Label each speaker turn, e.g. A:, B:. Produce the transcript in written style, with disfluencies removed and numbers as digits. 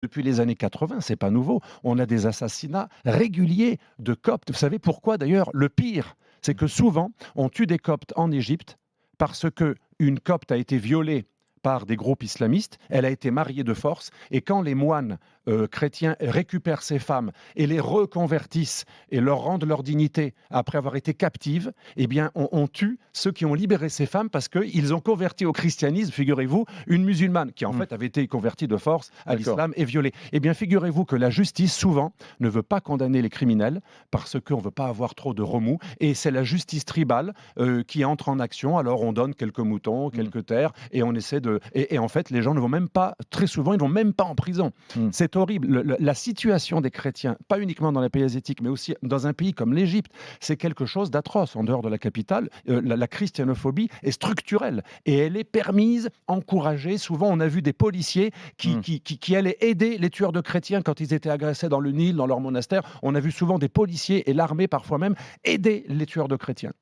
A: Depuis les années 80, c'est pas nouveau. On a des assassinats réguliers de Coptes. Vous savez pourquoi d'ailleurs? Le pire, c'est
B: Mmh.
A: que souvent, on tue des Coptes en Égypte parce qu'une Copte a été violée par des groupes islamistes, elle a été mariée de force, et quand les moines chrétiens récupèrent ces femmes et les reconvertissent et leur rendent leur dignité après avoir été captives, eh bien, on tue ceux qui ont libéré ces femmes parce qu'ils ont converti au christianisme, figurez-vous, une musulmane qui en
B: Mmh.
A: fait avait été convertie de force à
B: D'accord.
A: l'islam et violée. Eh bien, figurez-vous que la justice, souvent, ne veut pas condamner les criminels parce qu'on ne veut pas avoir trop de remous, et c'est la justice tribale qui entre en action. Alors, on donne quelques moutons,
B: Mmh.
A: quelques terres, et on essaie de... Et en fait, les gens ne vont même pas, très souvent, ils ne vont même pas en prison.
B: Mmh.
A: C'est horrible. La situation des chrétiens, pas uniquement dans les pays asiatiques, mais aussi dans un pays comme l'Égypte, c'est quelque chose d'atroce. En dehors de la capitale, la christianophobie est structurelle et elle est permise, encouragée. Souvent, on a vu des policiers
B: Mmh.
A: qui allaient aider les tueurs de chrétiens quand ils étaient agressés dans le Nil, dans leur monastère. On a vu souvent des policiers et l'armée parfois même aider les tueurs de chrétiens.